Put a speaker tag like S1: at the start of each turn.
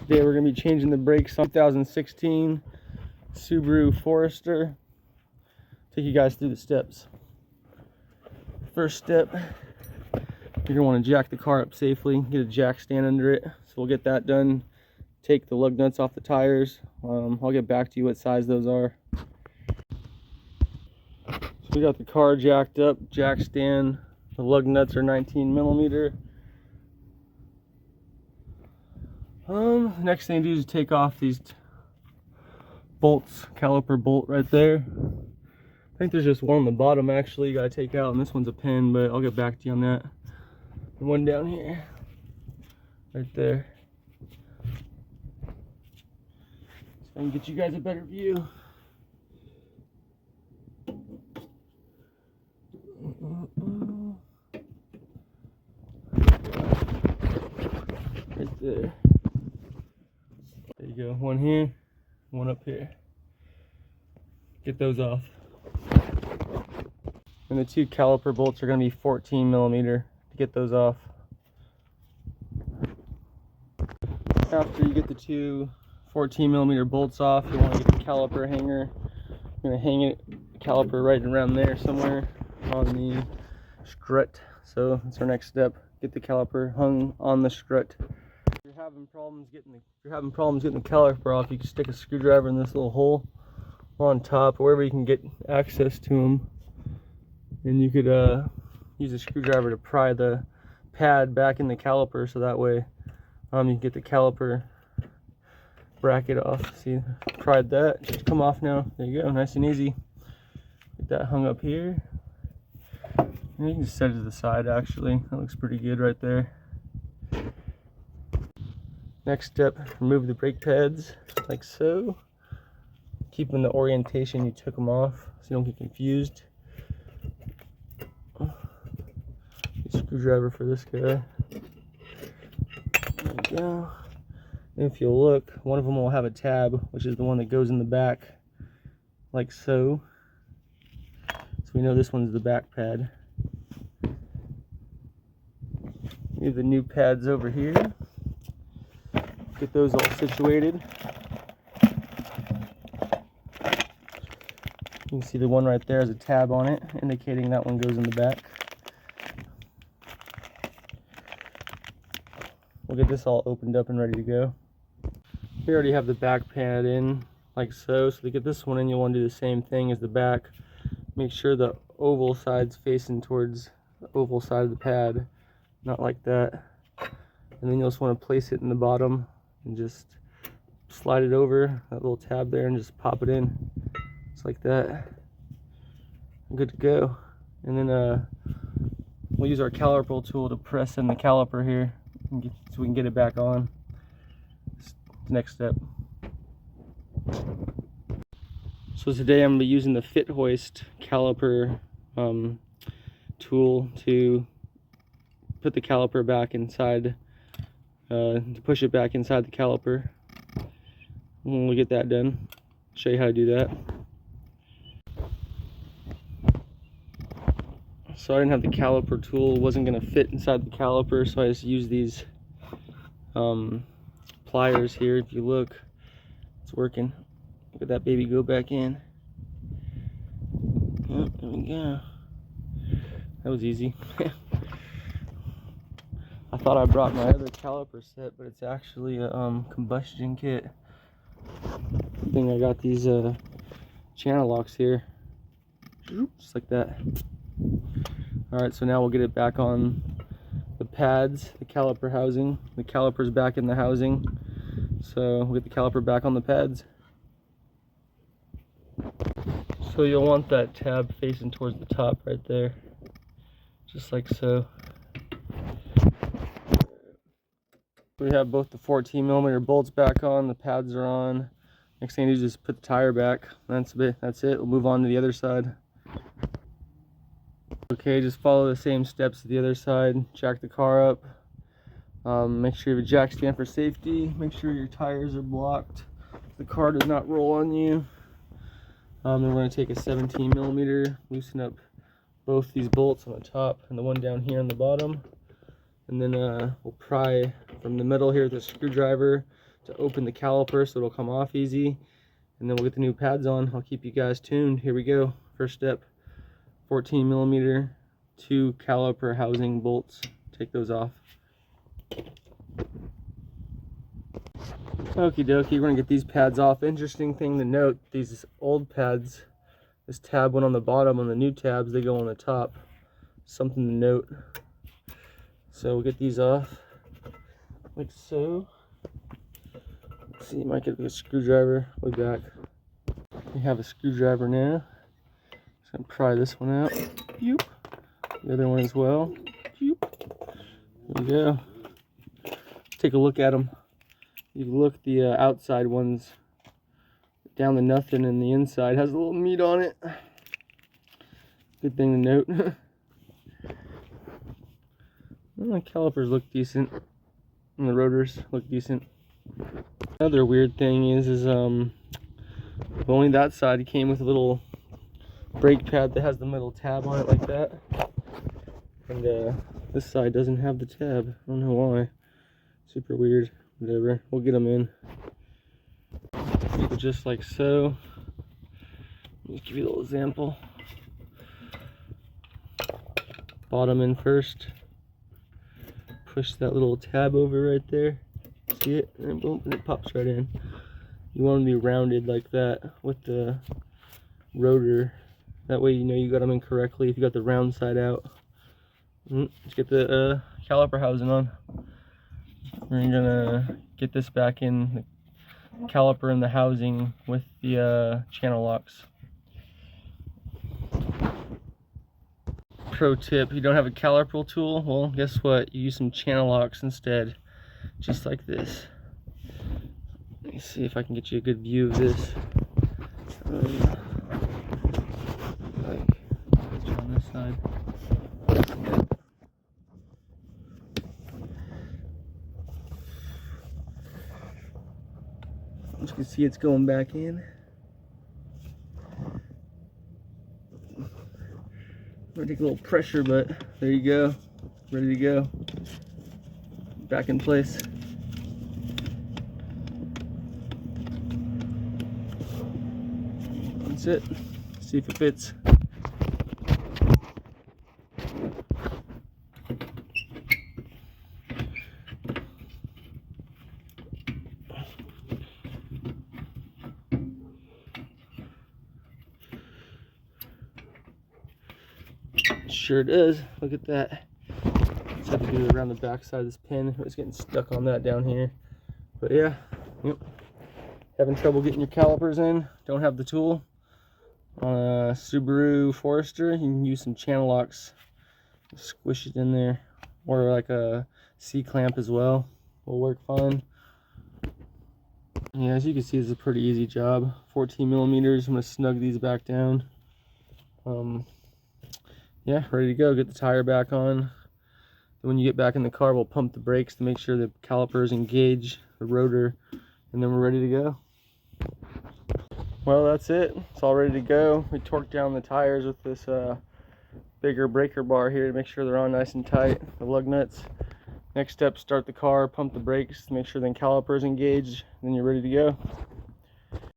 S1: Today we're going to be changing the brakes on 2016 Subaru Forester. Take you guys through the steps. First step, you're going to want to jack the car up safely, get a jack stand under it. So we'll get that done. Take the lug nuts off the tires. I'll get back to you what size those are. So we got the car jacked up, jack stand. The lug nuts are 19 millimeter. Next thing to do is take off these bolts, caliper bolt right there. I think there's just one on the bottom actually you gotta take out, and this one's a pin, but I'll get back to you on that. And one down here, right there. So I can get you guys a better view. Right there. There you go. One here, one up here. Get those off. And the two caliper bolts are going to be 14 millimeter to get those off. After you get the two 14 millimeter bolts off, you want to get the caliper hanger. You're going to hang it, caliper right around there somewhere on the strut. So that's our next step. Get the caliper hung on the strut. If you're having problems getting the caliper off, you can stick a screwdriver in this little hole on top, wherever you can get access to them. And you could use a screwdriver to pry the pad back in the caliper, so that way you can get the caliper bracket off. See, pried that, it should come off now. There you go, nice and easy. Get that hung up here. And you can just set it to the side actually. That looks pretty good right there. Next step, remove the brake pads like so. Keep them in the orientation you took them off so you don't get confused. Screwdriver for this guy. There you go. And if you'll look, one of them will have a tab, which is the one that goes in the back, like so. So we know this one's the back pad. We have the new pads over here. Get those all situated. You can see the one right there has a tab on it, indicating that one goes in the back. We'll get this all opened up and ready to go. We already have the back pad in, like so. So to get this one in, you'll want to do the same thing as the back. Make sure the oval side's facing towards the oval side of the pad, not like that. And then you'll just want to place it in the bottom and just slide it over that little tab there and just pop it in. Just like that. Good to go. And then we'll use our caliper tool to press in the caliper here so we can get it back on. Next step. So today I'm going to be using the fit hoist caliper tool to put the caliper back inside, to push it back inside the caliper. And we'll get that done. Show you how to do that. So I didn't have the caliper tool, wasn't going to fit inside the caliper, so I just used these pliers here. If you look, it's working. Look at that baby go back in. Oh, there we go. That was easy. I thought I brought my other caliper set, but it's actually a combustion kit. Good thing I got these channel locks here. Just like that. Alright, so now we'll get it back on the pads, the caliper housing. The caliper's back in the housing. So we'll get the caliper back on the pads. So you'll want that tab facing towards the top right there. Just like so. We have both the 14 millimeter bolts back on, the pads are on. Next thing you do is just put the tire back. That's it. We'll move on to the other side. Okay, just follow the same steps to the other side. Jack the car up. Make sure you have a jack stand for safety. Make sure your tires are blocked. The car does not roll on you. Then we're going to take a 17 millimeter, loosen up both these bolts on the top and the one down here on the bottom. And then we'll pry from the middle here with a screwdriver to open the caliper so it'll come off easy. And then we'll get the new pads on. I'll keep you guys tuned. Here we go. First step, 14 millimeter, 2 caliper housing bolts. Take those off. Okie dokie, we're gonna get these pads off. Interesting thing to note, these old pads, this tab went on the bottom. On the new tabs, they go on the top. Something to note. So we'll get these off, like so. Let's see, might get a screwdriver. We'll be back. We have a screwdriver now. Just gonna pry this one out. Boop. The other one as well. Boop. There we go. Take a look at them. You look, the outside one's down to nothing, and the inside has a little meat on it. Good thing to note. Well, the calipers look decent, and the rotors look decent. Another weird thing is only that side came with a little brake pad that has the metal tab on it like that, and this side doesn't have the tab. I don't know why. Super weird. Whatever. We'll get them in. So just like so. Let me give you a little example. Bottom in first. Push that little tab over right there. See it? And boom, and it pops right in. You want them to be rounded like that with the rotor. That way you know you got them in correctly if you got the round side out. Let's get the caliper housing on. We're gonna get this back in, the caliper and the housing with the channel locks. Pro tip, you don't have a caliper tool? Well, guess what? You use some channel locks instead. Just like this. Let me see if I can get you a good view of this. Like on this side. As you can see, it's going back in. I'm gonna take a little pressure, but there you go. Ready to go. Back in place. That's it. See if it fits. Sure does. Look at that. Just have to do it around the back side of this pin. It's getting stuck on that down here. But yeah, yep. Having trouble getting your calipers in? Don't have the tool? On a Subaru Forester, you can use some channel locks. Squish it in there, or like a C-clamp as well. Will work fine. Yeah, as you can see, it's a pretty easy job. 14 millimeters. I'm gonna snug these back down. Yeah, ready to go. Get the tire back on. Then when you get back in the car, we'll pump the brakes to make sure the calipers engage the rotor, and then we're ready to go. Well, that's it. It's all ready to go. We torqued down the tires with this bigger breaker bar here to make sure they're on nice and tight, the lug nuts. Next step, start the car, pump the brakes to make sure the calipers engage, and then you're ready to go.